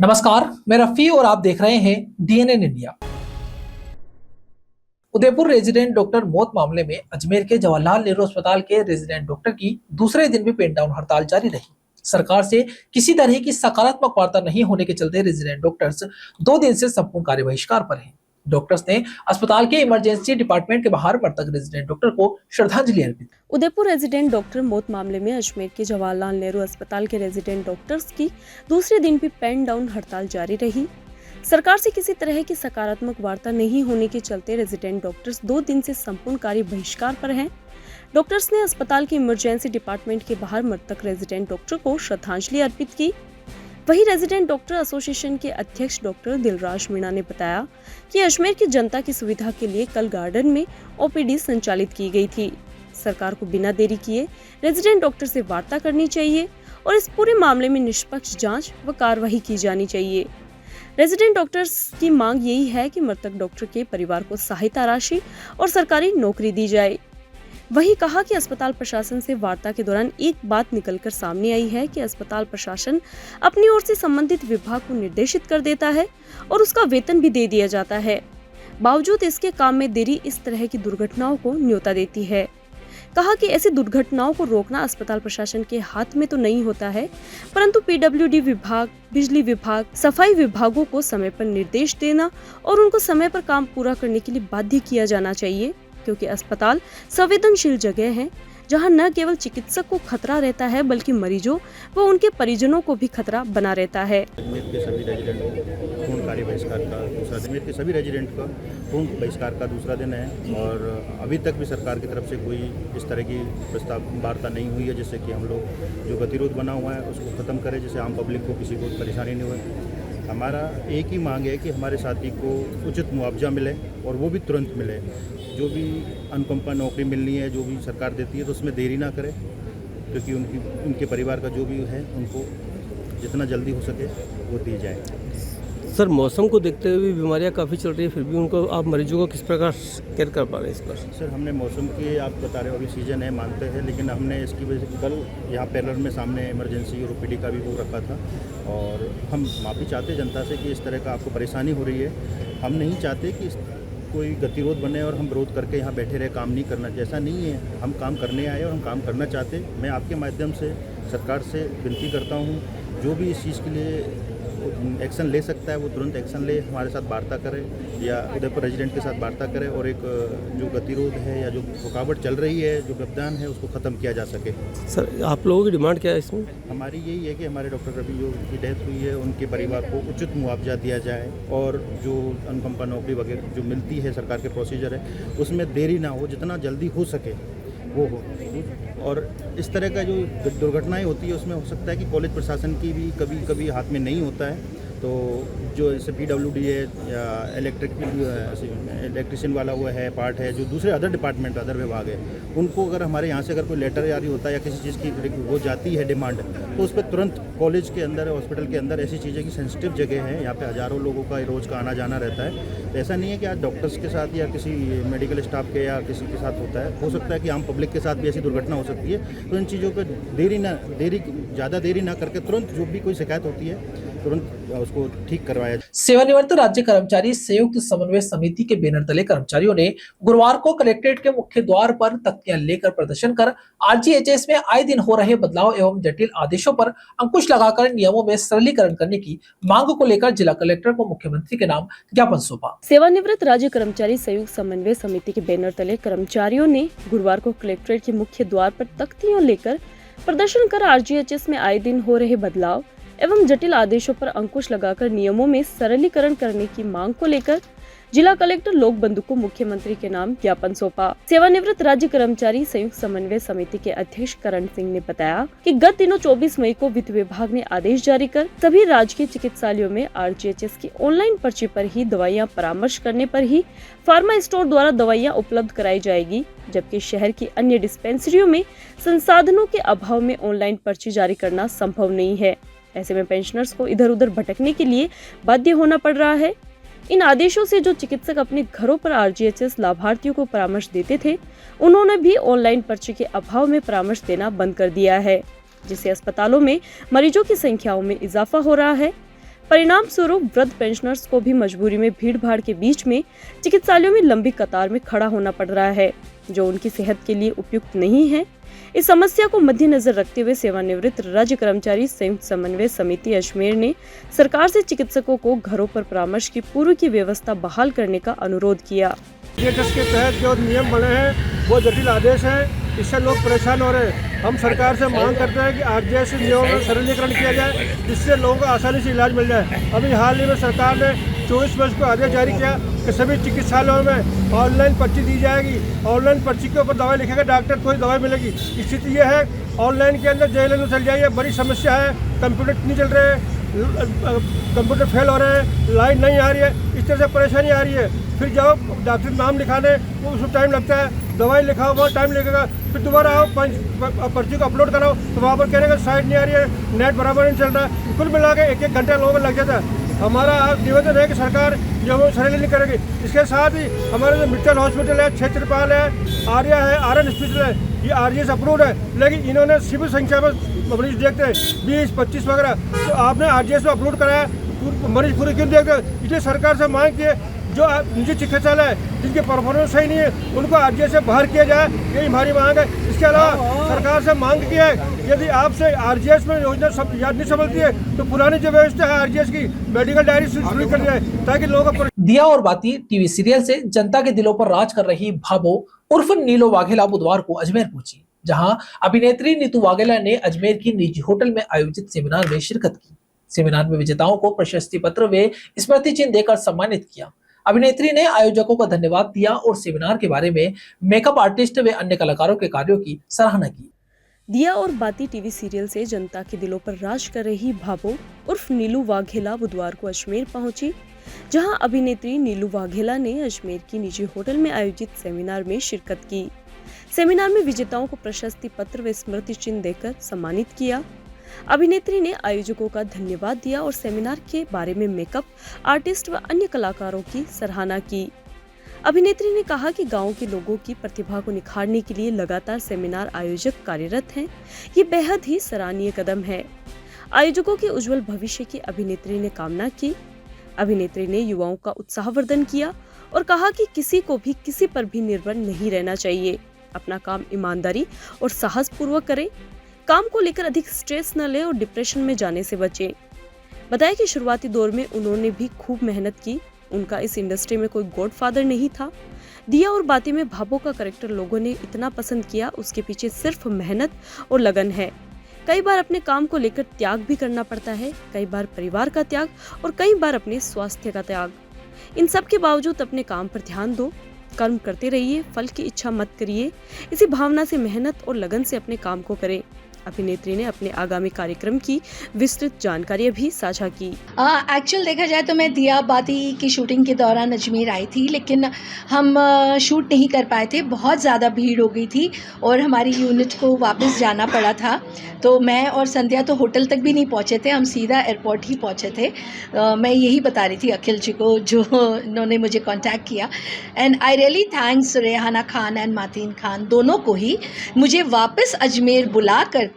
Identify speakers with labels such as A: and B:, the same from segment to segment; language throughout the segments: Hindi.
A: नमस्कार, मैं रफी और आप देख रहे हैं DNN India. Udaipur resident doctor मौत मामले में अजमेर के जवाहरलाल नेहरू अस्पताल के रेजिडेंट डॉक्टर की दूसरे दिन भी पेन डाउन हड़ताल जारी रही। सरकार से किसी तरह की सकारात्मक वार्ता नहीं होने के चलते रेजिडेंट डॉक्टर्स 2 दिन से संपूर्ण कार्य बहिष्कार पर हैं। डॉक्टर्स ने अस्पताल के इमरजेंसी डिपार्टमेंट के बाहर मृतक रेजिडेंट डॉक्टर को श्रद्धांजलि अर्पित।
B: उदयपुर रेजिडेंट डॉक्टर मौत मामले में अजमेर के जवाहरलाल नेहरू अस्पताल के रेजिडेंट डॉक्टर्स की दूसरे दिन भी पेन डाउन हड़ताल जारी रही। सरकार से किसी तरह की सकारात्मक वार्ता नहीं होने के चलते रेजिडेंट डॉक्टर्स 2 दिन से संपूर्ण कार्य बहिष्कार पर हैं। डॉक्टर्स ने अस्पताल के इमरजेंसी डिपार्टमेंट के बाहर मृतक रेजिडेंट डॉक्टर को श्रद्धांजलि अर्पित की। वहीं रेजिडेंट डॉक्टर एसोसिएशन के अध्यक्ष डॉक्टर दिलराज मीणा ने बताया कि अजमेर की जनता की सुविधा के लिए कल गार्डन में ओपीडी संचालित की गई थी। सरकार को बिना देरी किए रेजिडेंट डॉक्टर से वार्ता करनी चाहिए और इस पूरे मामले में निष्पक्ष जांच व कार्रवाई की जानी चाहिए। रेजिडेंट डॉक्टर्स की मांग यही है कि मृतक डॉक्टर के परिवार को सहायता राशि और सरकारी नौकरी दी जाए। वही कहा कि अस्पताल प्रशासन से वार्ता के दौरान एक बात निकलकर सामने आई है कि अस्पताल प्रशासन अपनी ओर से संबंधित विभाग को निर्देशित कर देता है और उसका वेतन भी दे दिया जाता है। बावजूद इसके काम में देरी इस तरह की दुर्घटनाओं को न्योता देती है। कहा कि ऐसी दुर्घटनाओं को रोकना अस्पताल प्रशासन के हाथ में तो नहीं होता है, परंतु पीडब्ल्यूडी विभाग, बिजली विभाग, सफाई विभागों को समय पर निर्देश देना और उनको समय पर काम पूरा करने के लिए बाध्य किया जाना चाहिए, क्योंकि अस्पताल संवेदनशील जगह है जहां न केवल चिकित्सक को खतरा रहता है बल्कि मरीजों व उनके परिजनों को भी खतरा बना रहता है।
C: अजमेर के सभी रेजिडेंट पूर्ण कार्य बहिष्कार का दूसरा अजमेर के सभी रेजिडेंट का पूर्ण बहिष्कार का दूसरा दिन है और अभी तक भी सरकार की तरफ से कोई इस तरह की प्रस्ताव वार्ता नहीं हुई है जिससे कि हम लोग जो गतिरोध बना हुआ है उसको ख़त्म करें, जिससे आम पब्लिक को किसी को परेशानी नहीं हो। हमारा एक ही मांग है कि हमारे साथी को उचित मुआवजा मिले और वो भी तुरंत मिले। जो भी अनुकंपा नौकरी मिलनी है जो भी सरकार देती है तो उसमें देरी ना करे, क्योंकि उनके परिवार का जो भी है उनको जितना जल्दी हो सके वो दी जाए।
D: सर, मौसम को देखते हुए बीमारियां काफ़ी चल रही है, फिर भी उनको आप मरीजों को किस प्रकार केयर कर पा रहे हैं इस पर?
C: सर, हमने मौसम की आप बता रहे हो अभी सीजन है मानते हैं, लेकिन हमने इसकी वजह से कल यहाँ पैनल में सामने इमरजेंसी और ओपीडी का भी वो रखा था और हम माफ़ी चाहते जनता से कि इस तरह का आपको परेशानी हो रही है। हम नहीं चाहते कि कोई गतिरोध बने और हम विरोध करके यहाँ बैठे रहे, काम नहीं करना। जैसा नहीं है, हम काम करने आए और हम काम करना चाहते। मैं आपके माध्यम से सरकार से विनती करता हूँ, जो भी इस चीज़ के लिए एक्शन ले सकता है वो तुरंत एक्शन ले, हमारे साथ वार्ता करे या उदयपुर रेजिडेंट के साथ वार्ता करे और एक जो गतिरोध है या जो रुकावट चल रही है, जो व्यवधान है, उसको ख़त्म किया जा सके।
D: सर, आप लोगों की डिमांड क्या है इसमें?
C: हमारी यही है कि हमारे डॉक्टर रवि जो की डेथ हुई है उनके परिवार को उचित मुआवजा दिया जाए और जो अनुकंपा नौकरी वगैरह जो मिलती है, सरकार के प्रोसीजर है, उसमें देरी ना हो, जितना जल्दी हो सके वो हो। और इस तरह का जो दुर्घटनाएं होती है उसमें हो सकता है कि कॉलेज प्रशासन की भी कभी कभी हाथ में नहीं होता है, तो जो जैसे पीडब्ल्यूडी है या इलेक्ट्रिशियन वाला वो है पार्ट है, जो दूसरे अदर डिपार्टमेंट अदर विभाग है, उनको अगर हमारे यहाँ से अगर कोई लेटर जारी होता है या किसी चीज़ की हो जाती है डिमांड, तो उस पर तुरंत कॉलेज के अंदर हॉस्पिटल के अंदर ऐसी चीज़ें की सेंसिटिव जगह है, यहाँ पे हज़ारों लोगों का रोज़ का आना जाना रहता है। तो ऐसा नहीं है कि आज डॉक्टर्स के साथ या किसी मेडिकल स्टाफ के या किसी के साथ होता है, हो सकता है कि आम पब्लिक के साथ भी ऐसी दुर्घटना हो सकती है। तो इन चीज़ों पर ज़्यादा देरी ना करके तुरंत जो भी कोई शिकायत होती है तुरंत उसको ठीक करवाया जाए।
A: सेवानिवृत्त राज्य कर्मचारी संयुक्त समन्वय समिति के बैनर तले कर्मचारियों ने गुरुवार को कलेक्ट्रेट के मुख्य द्वार पर तख्तियां लेकर प्रदर्शन कर आरजीएचएस में आए दिन हो रहे बदलाव एवं जटिल आदेशों पर अंकुश लगाकर नियमों में सरलीकरण करने की मांग को लेकर जिला कलेक्टर को मुख्यमंत्री के नाम ज्ञापन सौंपा।
B: सेवानिवृत्त राज्य कर्मचारी संयुक्त समन्वय समिति के बैनर तले कर्मचारियों ने गुरुवार को कलेक्ट्रेट के मुख्य द्वार पर तख्तियां लेकर प्रदर्शन कर आरजीएचएस में आए दिन हो रहे बदलाव एवं जटिल आदेशों पर अंकुश लगाकर नियमों में सरलीकरण करने की मांग को लेकर जिला कलेक्टर लोक बंधु को मुख्यमंत्री के नाम ज्ञापन सौंपा। सेवानिवृत्त राज्य कर्मचारी संयुक्त समन्वय समिति के अध्यक्ष करण सिंह ने बताया कि गत दिनों 24 मई को वित्त विभाग ने आदेश जारी कर सभी राजकीय चिकित्सालयों में आरजीएचएस की ऑनलाइन पर्ची पर ही दवाइयां परामर्श करने पर ही फार्मा स्टोर द्वारा दवाइयां उपलब्ध कराई जाएगी, जबकि शहर की अन्य डिस्पेंसरियों में संसाधनों के अभाव में ऑनलाइन पर्ची जारी करना संभव नहीं है। ऐसे में पेंशनर्स को इधर उधर भटकने के लिए बाध्य होना पड़ रहा है। इन आदेशों से जो चिकित्सक अपने घरों पर आरजीएचएस लाभार्थियों को परामर्श देते थे, उन्होंने भी ऑनलाइन पर्ची के अभाव में परामर्श देना बंद कर दिया है, जिससे अस्पतालों में मरीजों की संख्याओं में इजाफा हो रहा है। परिणाम स्वरूप वृद्ध पेंशनर्स को भी मजबूरी में भीड़ भाड़ के बीच में चिकित्सालयों में लंबी कतार में खड़ा होना पड़ रहा है, जो उनकी सेहत के लिए उपयुक्त नहीं है। इस समस्या को मद्देनजर रखते हुए सेवानिवृत्त राज्य कर्मचारी संयुक्त समन्वय समिति अजमेर ने सरकार से चिकित्सकों को घरों पर परामर्श की पूर्व की व्यवस्था बहाल करने का अनुरोध किया।
E: जीएचएस के तहत जो नियम बने हैं वो जटिल आदेश है, इससे लोग परेशान हो रहे हैं। हम सरकार से मांग करते हैं कि आरजीएस नियमों में सरलीकरण किया जाए, जिससे लोगों को आसानी से इलाज मिल जाए। अभी हाल ही में सरकार ने 24 मार्च को आदेश जारी किया कि सभी चिकित्सालयों में ऑनलाइन पर्ची दी जाएगी। ऑनलाइन पर्ची के ऊपर दवाई लिखेगा डॉक्टर, कोई दवाई मिलेगी। स्थिति ये है, ऑनलाइन के अंदर जेल में चल जाइए, बड़ी समस्या है। कंप्यूटर नहीं चल रहे हैं, कंप्यूटर फेल हो रहे हैं, लाइन नहीं आ रही है, इस तरह से परेशानी आ रही है। फिर जाओ डॉक्टर नाम लिखाने, वो उसमें टाइम लगता है, दवाई लिखाओ बहुत टाइम लगेगा। फिर दोबारा आओ पर्ची को अपलोड कराओ तो वहाँ पर कहने का साइट नहीं आ रही है, नेट बराबर नहीं चल रहा है। कुल मिला के एक घंटा लोगों को लग जाता है। हमारा निवेदन है कि सरकार जो वो सरलीकरण करेगी। इसके साथ ही हमारे जो मित्तल हॉस्पिटल है, क्षेत्रपाल है, आर्या है, आरएन हॉस्पिटल है, ये आरजीएस अप्रूव्ड है, लेकिन इन्होंने सीमित संख्या में मरीज देखते हैं, 20-25 वगैरह। तो आपने आरजीएस में अपलोड कराया, मरीज पूरे क्यों देखते हैं? इसलिए सरकार से मांग की है जो निजी चिकित्सालय है जिनके परफॉर्मेंस सही नहीं है उनको आरजीएस से बाहर किया जाए, यही हमारी मांग है। इसके अलावा सरकार से मांग की है, यदि आपसे आरजीएस में योजना याद नहीं समझती है तो पुरानी जो व्यवस्था है आरजीएस की मेडिकल डायरी शुरू कर जाए, ताकि लोगों को।
A: दिया और बाती टीवी सीरियल से जनता के दिलों पर राज कर रही भाबो उर्फ नीलो वाघेला बुधवार को अजमेर पहुंची, जहां अभिनेत्री नीतू वाघेला ने अजमेर की निजी होटल में आयोजित सेमिनार में शिरकत की। सेमिनार में विजेताओं को प्रशस्ति पत्र व स्मृति चिन्ह देकर सम्मानित किया। अभिनेत्री ने आयोजकों को धन्यवाद दिया और सेमिनार के बारे में मेकअप आर्टिस्ट व अन्य कलाकारों के कार्यों की सराहना की।
B: दिया और बाती टीवी सीरियल से जनता के दिलों पर राज कर रही भाबो उर्फ नीलू वाघेला बुधवार को अजमेर पहुंची, जहां अभिनेत्री नीलू वाघेला ने अजमेर की निजी होटल में आयोजित सेमिनार में शिरकत की। सेमिनार में विजेताओं को प्रशस्ति पत्र व स्मृति चिन्ह देकर सम्मानित किया। अभिनेत्री ने आयोजकों का धन्यवाद दिया और सेमिनार के बारे में मेकअप आर्टिस्ट व अन्य कलाकारों की सराहना की। अभिनेत्री ने कहा कि गांव के लोगों की प्रतिभा को निखारने के लिए लगातार सेमिनार आयोजक कार्यरत हैं। ये बेहद ही सराहनीय कदम है। आयोजकों के उज्जवल भविष्य की अभिनेत्री ने कामना की। अभिनेत्री ने युवाओं का उत्साहवर्धन किया और कहा कि किसी को भी किसी पर भी निर्भर नहीं रहना चाहिए। अपना काम ईमानदारी और साहस पूर्वक करें। काम को लेकर अधिक स्ट्रेस न ले और डिप्रेशन में जाने से बचें। बताया कि शुरुआती दौर में उन्होंने भी खूब मेहनत की। उनका इस इंडस्ट्री में कोई गॉडफादर नहीं था। दिया और बाती में भाबो का कैरेक्टर लोगों ने इतना पसंद किया, उसके पीछे सिर्फ मेहनत और लगन है। कई बार अपने काम को लेकर त्याग भी करना पड़ता है, कई बार परिवार का त्याग और कई बार अपने स्वास्थ्य का त्याग। इन सब के बावजूद अपने काम पर ध्यान दो, कर्म करते रहिए, फल की इच्छा मत करिए। इसी भावना से मेहनत और लगन से अपने काम को करें। अभिनेत्री ने अपने आगामी कार्यक्रम की विस्तृत जानकारी भी साझा की।
F: एक्चुअल देखा जाए तो मैं दिया बाती की शूटिंग के दौरान अजमेर आई थी, लेकिन हम शूट नहीं कर पाए थे। बहुत ज़्यादा भीड़ हो गई थी और हमारी यूनिट को वापस जाना पड़ा था। तो मैं और संध्या तो होटल तक भी नहीं पहुँचे थे, हम सीधा एयरपोर्ट ही पहुँचे थे। मैं यही बता रही थी अखिल जी को, जो उन्होंने मुझे कांटेक्ट किया। And I really thanks Rehana Khan and Mateen Khan, दोनों को ही मुझे वापस अजमेर बुला करके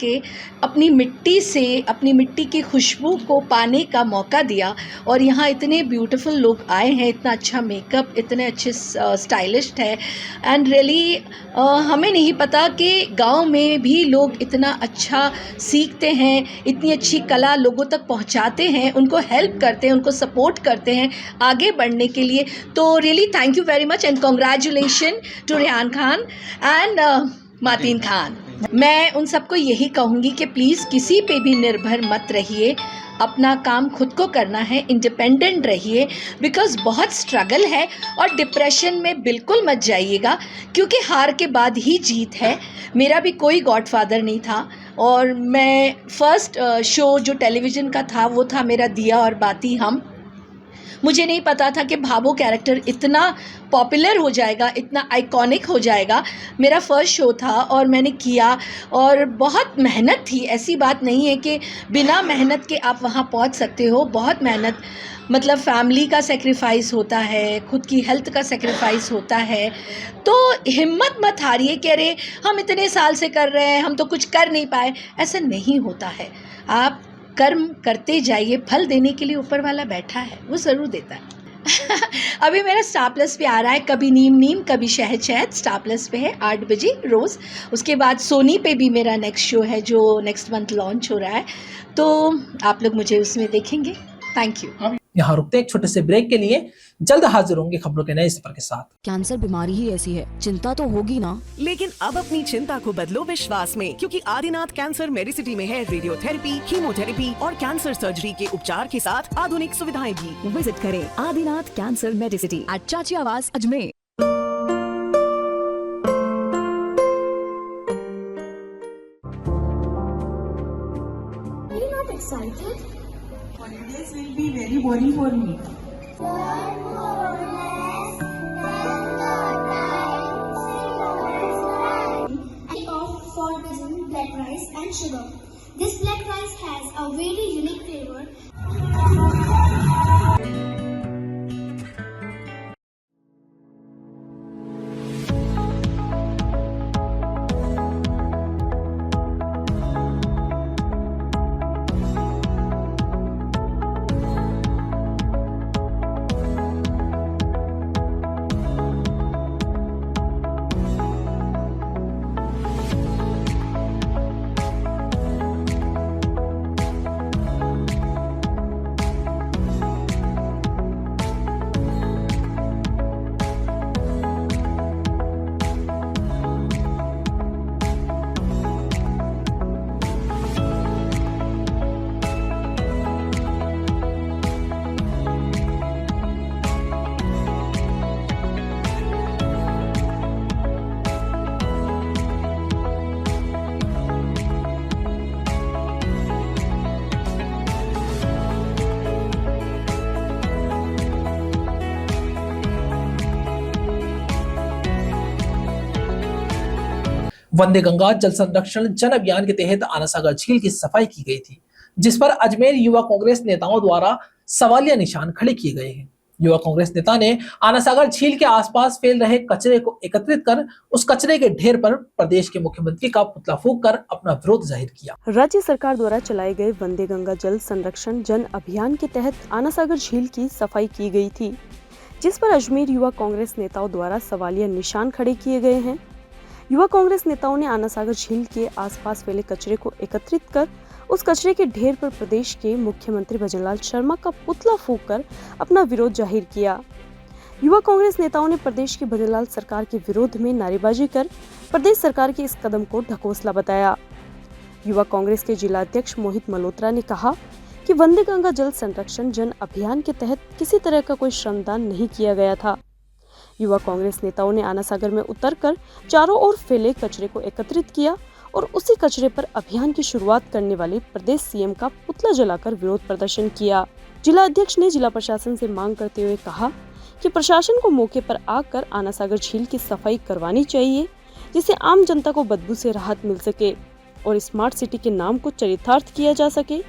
F: अपनी मिट्टी से, अपनी मिट्टी की खुशबू को पाने का मौका दिया। और यहाँ इतने ब्यूटीफुल लोग आए हैं, इतना अच्छा मेकअप, इतने अच्छे स्टाइलिस्ट है। एंड रियली हमें नहीं पता कि गांव में भी लोग इतना अच्छा सीखते हैं, इतनी अच्छी कला लोगों तक पहुंचाते हैं, उनको हेल्प करते हैं, उनको सपोर्ट करते हैं आगे बढ़ने के लिए। तो really thank you very much and congratulation to Rehan Khan and Mateen Khan. मैं उन सबको यही कहूँगी कि प्लीज़ किसी पे भी निर्भर मत रहिए, अपना काम खुद को करना है, इंडिपेंडेंट रहिए, बिकॉज़ बहुत स्ट्रगल है। और डिप्रेशन में बिल्कुल मत जाइएगा, क्योंकि हार के बाद ही जीत है। मेरा भी कोई गॉडफादर नहीं था और मैं फर्स्ट शो जो टेलीविज़न का था वो था मेरा दिया और बाती हम। मुझे नहीं पता था कि भाबो कैरेक्टर इतना पॉपुलर हो जाएगा, इतना आइकॉनिक हो जाएगा। मेरा फर्स्ट शो था और मैंने किया और बहुत मेहनत थी। ऐसी बात नहीं है कि बिना मेहनत के आप वहाँ पहुँच सकते हो। बहुत मेहनत, मतलब फैमिली का सेक्रीफाइस होता है, खुद की हेल्थ का सेक्रीफाइस होता है। तो हिम्मत मत हारिए कि अरे हम इतने साल से कर रहे हैं, हम तो कुछ कर नहीं पाए। ऐसा नहीं होता है। आप कर्म करते जाइए, फल देने के लिए ऊपर वाला बैठा है, वो ज़रूर देता है। अभी मेरा स्टार प्लस पे आ रहा है, कभी नीम नीम कभी शहद शहद, स्टार प्लस पे है 8 बजे रोज़। उसके बाद सोनी पे भी मेरा नेक्स्ट शो है जो नेक्स्ट मंथ लॉन्च हो रहा है, तो आप लोग मुझे उसमें देखेंगे। Thank you.
A: यहाँ रुकते हैं एक छोटे से ब्रेक के लिए, जल्द हाजिर होंगे खबरों के नए सफर के साथ।
G: कैंसर बीमारी ही ऐसी है, चिंता तो होगी ना।
H: लेकिन अब अपनी चिंता को बदलो विश्वास में, क्योंकि आदिनाथ कैंसर मेडिसिटी में है रेडियोथेरेपी, कीमोथेरेपी और कैंसर सर्जरी के उपचार के साथ आधुनिक सुविधाएं भी।
G: विजिट करें आदिनाथ कैंसर मेडिसिटी एट चाची आवास Ajmer.
I: Excited? Holidays will be very boring for me.
J: For using black rice and sugar. This black rice has a very unique flavor.
A: वंदे गंगा जल संरक्षण जन अभियान के तहत आनासागर झील की सफाई की गई थी, जिस पर अजमेर युवा कांग्रेस नेताओं द्वारा सवालिया निशान खड़े किए गए हैं। युवा कांग्रेस नेता ने आनासागर झील के आसपास फैल रहे कचरे को एकत्रित कर उस कचरे के ढेर पर प्रदेश के मुख्यमंत्री का पुतला फूंक कर अपना विरोध जाहिर किया।
B: राज्य सरकार द्वारा चलाए गए वंदे गंगा जल संरक्षण जन अभियान के तहत आनासागर झील की सफाई की गई थी, जिस पर अजमेर युवा कांग्रेस नेताओं द्वारा सवालिया निशान खड़े किए गए हैं। युवा कांग्रेस नेताओं ने आनासागर झील के आसपास फैले कचरे को एकत्रित कर उस कचरे के ढेर पर प्रदेश के मुख्यमंत्री भजनलाल शर्मा का पुतला फूंक कर अपना विरोध जाहिर किया। युवा कांग्रेस नेताओं ने प्रदेश की भजनलाल सरकार के विरोध में नारेबाजी कर प्रदेश सरकार के इस कदम को ढकोसला बताया। युवा कांग्रेस के जिला अध्यक्ष मोहित मल्होत्रा ने कहा कि वंदे गंगा जल संरक्षण जन अभियान के तहत किसी तरह का कोई श्रमदान नहीं किया गया था। युवा कांग्रेस नेताओं ने आनासागर में उतरकर चारों ओर फैले कचरे को एकत्रित किया और उसी कचरे पर अभियान की शुरुआत करने वाले प्रदेश सीएम का पुतला जलाकर विरोध प्रदर्शन किया। जिला अध्यक्ष ने जिला प्रशासन से मांग करते हुए कहा कि प्रशासन को मौके पर आकर आनासागर झील की सफाई करवानी चाहिए, जिससे आम जनता को बदबू से राहत मिल सके और स्मार्ट सिटी के नाम को चरितार्थ किया जा सके।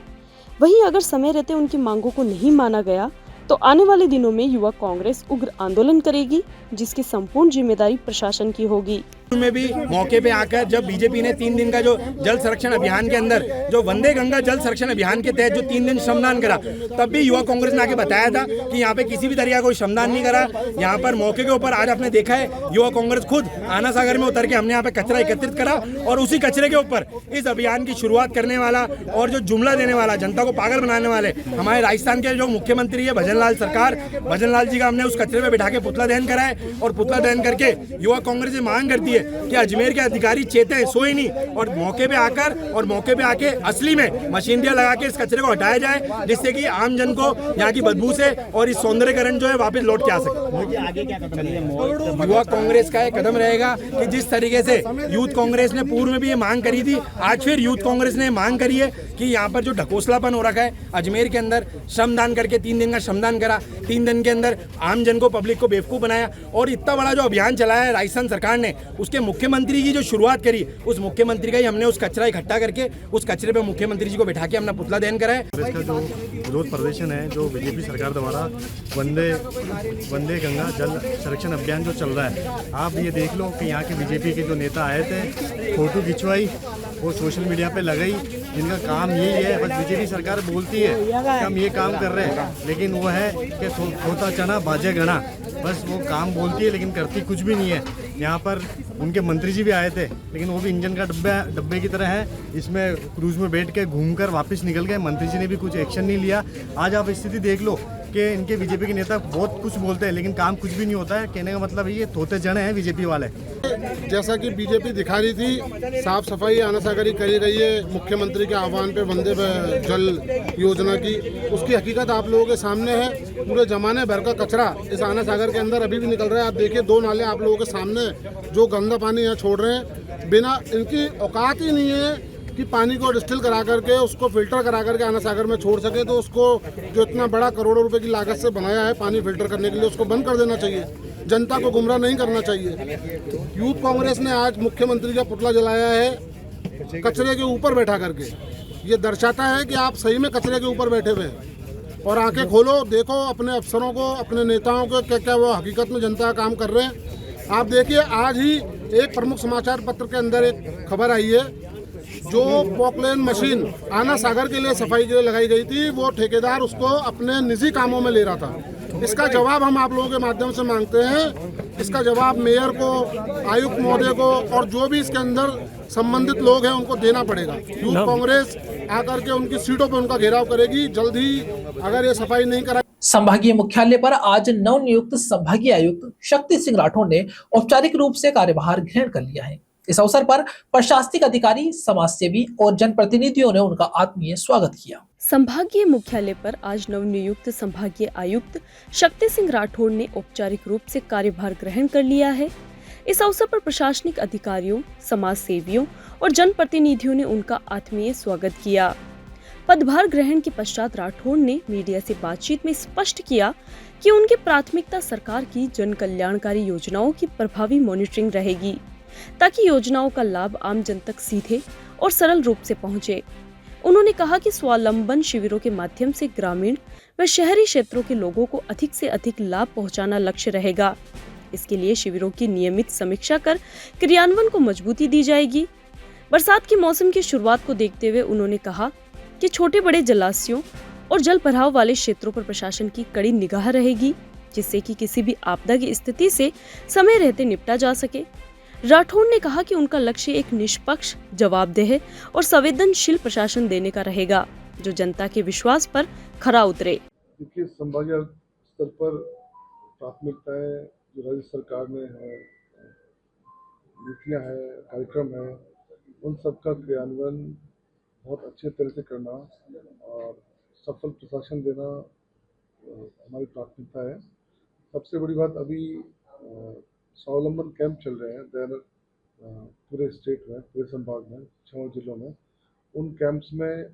B: वहीं अगर समय रहते उनकी मांगों को नहीं माना गया तो आने वाले दिनों में युवा कांग्रेस उग्र आंदोलन करेगी, जिसकी संपूर्ण जिम्मेदारी प्रशासन की होगी।
K: में भी मौके पे आकर जब बीजेपी ने 3 दिन का जो जल संरक्षण अभियान के अंदर जो वंदे गंगा जल संरक्षण अभियान के तहत जो 3 दिन श्रमदान करा, तब भी युवा कांग्रेस ने आके बताया था कि यहाँ पे किसी भी तरह का कोई श्रमदान नहीं करा। यहाँ पर मौके के ऊपर आज आपने देखा है युवा कांग्रेस खुद आनासागर में उतर के हमने यहाँ पे कचरा एकत्रित करा और उसी कचरे के ऊपर इस अभियान की शुरुआत करने वाला और जो जुमला देने वाला, जनता को पागल बनाने वाले हमारे राजस्थान के जो मुख्यमंत्री है भजनलाल सरकार, भजनलाल जी का हमने उस कचरे में बिठा के पुतला दहन करा है और पुतला दहन करके युवा कांग्रेस से मांग करती है कि अजमेर के अधिकारी चेते, सोए नहीं और मौके पे आके असली में मशीनरियां लगा के इस कचरे को हटाया जाए, जिससे कि आम जन को यहाँ की बदबू से और इस सौंदर्यकरण जो है वापस लौट के आ सके। आगे क्या कदम है? युवा कांग्रेस का एक कदम रहेगा कि जिस तरीके से यूथ कांग्रेस ने पूर्व में भी ये मांग करी थी, आज फिर यूथ कांग्रेस ने मांग करी है कि यहाँ पर जो ढकोसलापन हो रखा है अजमेर के अंदर, श्रमदान करके 3 दिन का श्रमदान करा, 3 दिन के अंदर आम जन को, पब्लिक को बेवकूफ बनाया और इतना बड़ा जो अभियान चलाया है राजस्थान सरकार ने, उसके मुख्यमंत्री की जो शुरुआत करी, उस मुख्यमंत्री का ही हमने उस कचरा इकट्ठा करके उस कचरे पे मुख्यमंत्री जी को बैठा के अपना पुतला दहन करा है।
C: इसका जो विरोध प्रदर्शन है जो बीजेपी सरकार द्वारा वंदे गंगा जल संरक्षण अभियान जो चल रहा है, आप ये देख लो कि यहाँ के बीजेपी के जो नेता आए थे, फोटो खिंचवाई, वो सोशल मीडिया पे लगाई इनका काम यही है। बस बीजेपी सरकार बोलती है कि हम ये काम कर रहे हैं, लेकिन वो है कि खोता चना बाजे गना, बस वो काम बोलती है लेकिन करती कुछ भी नहीं है। यहाँ पर उनके मंत्री जी भी आए थे, लेकिन वो भी इंजन का डब्बे की तरह है, इसमें क्रूज में बैठ के घूमकर वापस निकल गए। मंत्री जी ने भी कुछ एक्शन नहीं लिया। आज आप स्थिति देख लो कि इनके बीजेपी के नेता बहुत कुछ बोलते हैं लेकिन काम कुछ भी नहीं होता है। कहने का मतलब ये तोते जने हैं बीजेपी वाले।
E: जैसा कि बीजेपी दिखा रही थी, साफ सफाई आनासागरी करी रही है मुख्यमंत्री के आह्वान पे वंदे जल योजना की, उसकी हकीकत आप लोगों के सामने है। पूरे जमाने भर का कचरा इस आना सागर के अंदर अभी भी निकल रहा है। आप देखिए 2 नाले आप लोगों के सामने जो गंदा पानी यहाँ छोड़ रहे हैं, बिना इनकी औकात ही नहीं है कि पानी को डिस्टिल करा करके उसको फिल्टर करा करके आना सागर में छोड़ सके। तो उसको जो इतना बड़ा करोड़ों रुपए की लागत से बनाया है पानी फिल्टर करने के लिए, उसको बंद कर देना चाहिए। जनता को गुमराह नहीं करना चाहिए। यूथ कांग्रेस ने आज मुख्यमंत्री का पुतला जलाया है कचरे के ऊपर बैठा करके। ये दर्शाता है कि आप सही में कचरे के ऊपर बैठे हुए हैं। और आंखें खोलो, देखो अपने अफसरों को, अपने नेताओं को, क्या क्या वो हकीकत में जनता का काम कर रहे हैं। आप देखिए आज ही एक प्रमुख समाचार पत्र के अंदर एक खबर आई है, जो पॉकलेन मशीन आना सागर के लिए सफाई के लिए लगाई गई थी, वो ठेकेदार उसको अपने निजी कामों में ले रहा था। इसका जवाब हम आप लोगों के माध्यम से मांगते हैं। इसका जवाब मेयर को, आयुक्त महोदय को और जो भी इसके अंदर संबंधित लोग हैं उनको देना पड़ेगा। यूथ कांग्रेस आकर के उनकी सीटों पर उनका घेराव करेगी जल्द ही, अगर ये सफाई नहीं करा।
A: संभागीय मुख्यालय पर आज नवनियुक्त संभागीय आयुक्त शक्ति सिंह राठौर ने औपचारिक रूप से कार्यभार ग्रहण कर लिया है। इस अवसर पर प्रशासनिक अधिकारी, समाजसेवी और जनप्रतिनिधियों ने उनका आत्मीय स्वागत किया।
B: संभागीय मुख्यालय पर आज नवनियुक्त संभागीय आयुक्त शक्ति सिंह राठौर ने औपचारिक रूप से कार्यभार ग्रहण कर लिया है। इस अवसर पर प्रशासनिक अधिकारियों, समाज सेवियों और जनप्रतिनिधियों ने उनका आत्मीय स्वागत किया। पदभार ग्रहण के पश्चात राठौर ने मीडिया से बातचीत में स्पष्ट किया कि उनकी प्राथमिकता सरकार की जन कल्याणकारी योजनाओं की प्रभावी मॉनिटरिंग रहेगी, ताकि योजनाओं का लाभ आम जन तक सीधे और सरल रूप से पहुंचे। उन्होंने कहा कि स्वावलंबन शिविरों के माध्यम से ग्रामीण व शहरी क्षेत्रों के लोगों को अधिक से अधिक लाभ पहुंचाना लक्ष्य रहेगा। इसके लिए शिविरों की नियमित समीक्षा कर क्रियान्वयन को मजबूती दी जाएगी। बरसात के मौसम की शुरुआत को देखते हुए उन्होंने कहा कि छोटे बड़े जलाशयों और जल भराव वाले क्षेत्रों पर प्रशासन की कड़ी निगाह रहेगी, जिससे कि किसी भी आपदा की स्थिति से समय रहते निपटा जा सके। राठौर ने कहा कि उनका लक्ष्य एक निष्पक्ष, जवाबदेह और संवेदनशील प्रशासन देने का रहेगा, जो जनता के विश्वास पर खरा उतरे।
E: देखिए, संभागीय स्तर पर प्राथमिकताएं जो राज्य सरकार ने है, नीतियां है, कार्यक्रम है, उन सबका क्रियान्वयन बहुत अच्छे तरह से करना और सफल प्रशासन देना हमारी प्राथमिकता है। सबसे बड़ी बात, अभी स्वावलंबन कैंप चल रहे हैं पूरे स्टेट में, पूरे संभाग में, 6 जिलों में। उन कैंप्स में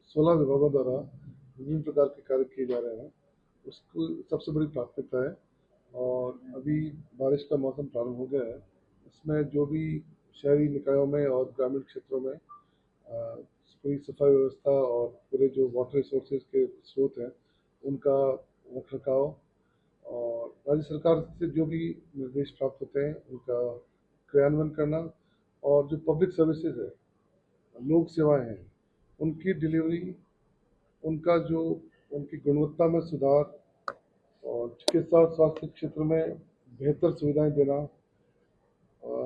E: 16 विभागों द्वारा विभिन्न प्रकार के कार्य किए जा रहे हैं। उसको सबसे बड़ी प्राथमिकता है। और अभी बारिश का मौसम प्रारंभ हो गया है, इसमें जो भी शहरी निकायों में और ग्रामीण क्षेत्रों में पूरी सफाई व्यवस्था और पूरे जो वाटर रिसोर्सेज के स्रोत हैं उनका रखरखाव और राज्य सरकार से जो भी निर्देश प्राप्त होते हैं उनका क्रियान्वयन करना, और जो पब्लिक सर्विसेज है, लोक सेवाएं हैं, उनकी डिलीवरी, उनकी गुणवत्ता में सुधार और चिकित्सा और स्वास्थ्य क्षेत्र में बेहतर सुविधाएं देना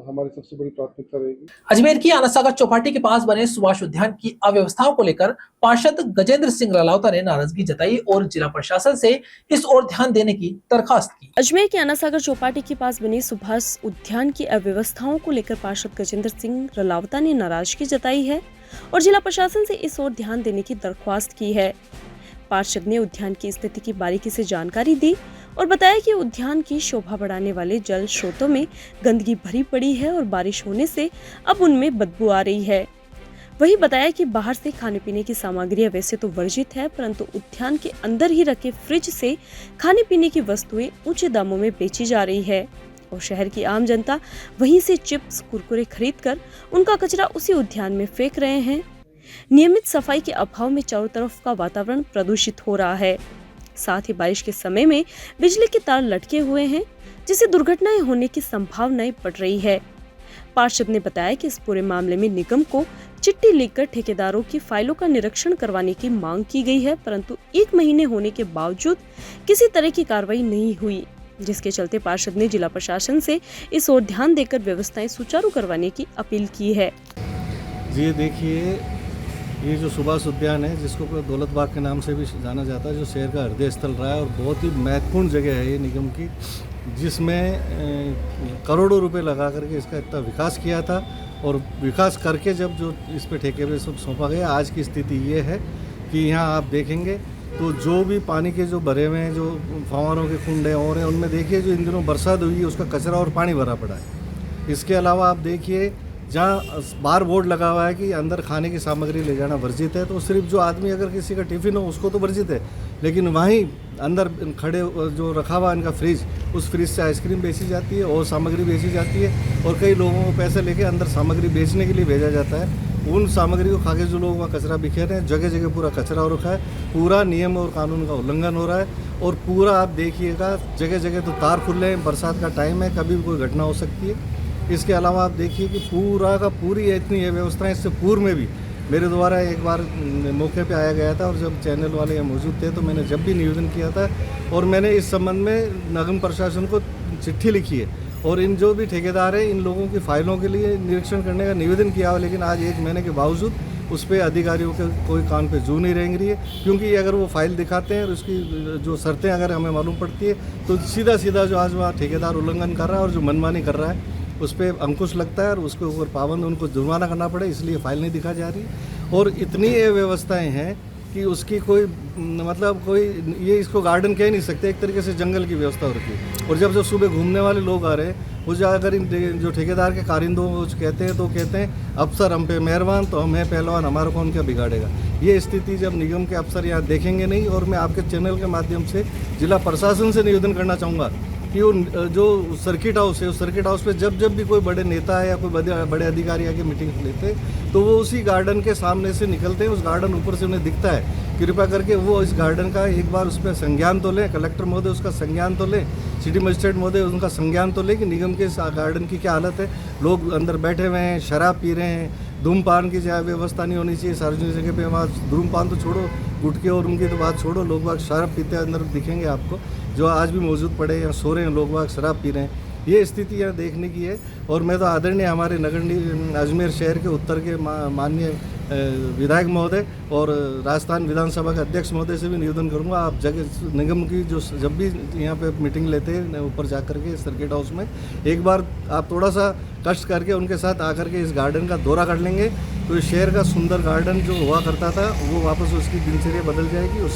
E: हमारी सबसे बड़ी प्राथमिकता रहेगी।
A: अजमेर की आना सागर चौपाटी के पास बने सुभाष उद्यान की अव्यवस्थाओं को लेकर पार्षद गजेंद्र सिंह रलावता ने नाराजगी जताई और जिला प्रशासन से इस ओर ध्यान देने की दरखास्त की।
B: अजमेर के आना सागर चौपाटी के पास बने सुभाष उद्यान की अव्यवस्थाओं को लेकर पार्षद गजेंद्र सिंह रलावता ने नाराजगी जताई है और जिला प्रशासन से इस ओर ध्यान देने की दरख्वास्त की है। पार्षद ने उद्यान की स्थिति की बारीकी से जानकारी दी और बताया कि उद्यान की शोभा बढ़ाने वाले जल स्रोतों में गंदगी भरी पड़ी है और बारिश होने से अब उनमें बदबू आ रही है। वही बताया कि बाहर से खाने पीने की सामग्रियां वैसे तो वर्जित है, परंतु उद्यान के अंदर ही रखे फ्रिज से खाने पीने की वस्तुएं ऊंचे दामों में बेची जा रही है और शहर की आम जनता वहीं से चिप्स, कुरकुरे खरीदकर उनका कचरा उसी उद्यान में फेंक रहे हैं। नियमित सफाई के अभाव में चारों तरफ का वातावरण प्रदूषित हो रहा है। साथ ही बारिश के समय में बिजली के तार लटके हुए हैं, जिससे दुर्घटनाएं होने की संभावनाएं बढ़ रही है। पार्षद ने बताया कि इस पूरे मामले में निगम को चिट्ठी लिखकर ठेकेदारों की फाइलों का निरीक्षण करवाने की मांग की गई है, परंतु 1 महीने होने के बावजूद किसी तरह की कार्रवाई नहीं हुई, जिसके चलते पार्षद ने जिला प्रशासन से इस ओर ध्यान देकर व्यवस्थाएं सुचारू करवाने की अपील की है।
E: जी देखिए, ये जो सुभाष उद्यान है, जिसको दौलत बाग के नाम से भी जाना जाता है, जो शहर का हृदय स्थल रहा है और बहुत ही महत्वपूर्ण जगह है ये निगम की, जिसमें करोड़ों रुपए लगा करके इसका इतना विकास किया था और विकास करके जब जो इस पे ठेके पे सब सौंपा गया, आज की स्थिति ये है कि यहाँ आप देखेंगे तो जो भी पानी के जो भरे हुए हैं, जो फव्वारों के कुंडे और हैं, उनमें देखिए जो इन दिनों बरसात हुई है उसका कचरा और पानी भरा पड़ा है। इसके अलावा आप देखिए जहाँ बार बोर्ड लगा हुआ है कि अंदर खाने की सामग्री ले जाना वर्जित है, तो सिर्फ जो आदमी अगर किसी का टिफ़िन हो उसको तो वर्जित है, लेकिन वहीं अंदर खड़े जो रखा हुआ इनका फ्रिज, उस फ्रिज से आइसक्रीम बेची जाती है और सामग्री बेची जाती है और कई लोगों को पैसे लेके अंदर सामग्री बेचने के लिए भेजा जाता है। उन सामग्री को खा के जो लोग वहाँ कचरा बिखेर रहे हैं, जगह जगह पूरा कचरा हो रखा है, पूरा नियम और कानून का उल्लंघन हो रहा है और पूरा आप देखिएगा जगह जगह तो तार खुले हैं, बरसात का टाइम है, कभी भी कोई घटना हो सकती है। इसके अलावा आप देखिए कि पूरा का पूरी इतनी है व्यवस्थाएं, इससे पूर्व में भी मेरे द्वारा एक बार मौके पे आया गया था और जब चैनल वाले यहाँ मौजूद थे तो मैंने जब भी निवेदन किया था और मैंने इस संबंध में नगम प्रशासन को चिट्ठी लिखी है और इन जो भी ठेकेदार हैं इन लोगों की फाइलों के लिए निरीक्षण करने का निवेदन किया, लेकिन आज 1 महीने के बावजूद उस पर अधिकारियों के कोई कान पे जू नहीं रेंग रही है, क्योंकि अगर वो फाइल दिखाते हैं और उसकी जो शर्तें अगर हमें मालूम पड़ती है तो सीधा सीधा जो आज वहाँ ठेकेदार उल्लंघन कर रहा है और जो मनमानी कर रहा है उस पर अंकुश लगता है और उसके ऊपर पाबंद उनको जुर्माना करना पड़े, इसलिए फाइल नहीं दिखा जा रही। और इतनी ये व्यवस्थाएं हैं कि उसकी कोई मतलब कोई ये इसको गार्डन कह नहीं सकते, एक तरीके से जंगल की व्यवस्था हो रखी है। और जब सुबह घूमने वाले लोग आ रहे हैं वो अगर इन जो ठेकेदार के कारिंदों कुछ कहते हैं तो कहते हैं अफसर हम पे मेहरबान तो हम हैं पहलवान, हमारा कौन क्या बिगाड़ेगा। ये स्थिति जब निगम के अफसर यहाँ देखेंगे नहीं, और मैं आपके चैनल के माध्यम से जिला प्रशासन से निवेदन करना चाहूँगा कि वो जो सर्किट हाउस है उस सर्किट हाउस पे जब भी कोई बड़े नेता है या कोई बड़े अधिकारी आके मीटिंग लेते हैं तो वो उसी गार्डन के सामने से निकलते हैं, उस गार्डन ऊपर से उन्हें दिखता है, कृपया करके वो इस गार्डन का एक बार उस पर संज्ञान तो लें, कलेक्टर महोदय उसका संज्ञान तो लें, सिटी मजिस्ट्रेट महोदय उनका संज्ञान तो लें कि निगम के इस गार्डन की क्या हालत है। लोग अंदर बैठे हुए हैं, शराब पी रहे हैं, धूमपान की जहाँ व्यवस्था नहीं होनी चाहिए, सार्वजनिक जगह पे वहाँ धूमपान तो छोड़ो, गुटखे और उनकी तो बात छोड़ो, लोग बाग शराब पीते अंदर दिखेंगे आपको, जो आज भी मौजूद पड़े हैं, सो रहे हैं लोग बाग, शराब पी रहे हैं। ये स्थिति यहाँ देखने की है और मैं तो आदरणीय हमारे नगर अजमेर शहर के उत्तर के माननीय विधायक महोदय और राजस्थान विधानसभा के अध्यक्ष महोदय से भी निवेदन करूंगा, आप जगह निगम की जो जब भी यहाँ पे मीटिंग लेते हैं ऊपर जा करके सर्किट हाउस में, एक बार आप थोड़ा सा कष्ट करके उनके साथ आकर के इस गार्डन का दौरा कर लेंगे तो इस शहर का सुंदर गार्डन जो हुआ करता था वो वापस उसकी दिनचर्या बदल जाएगी।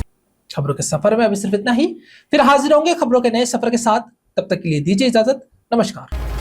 A: खबरों के सफर में अभी सिर्फ इतना ही, फिर हाजिर होंगे खबरों के नए सफर के साथ। तब तक के लिए दीजिए इजाजत, नमस्कार।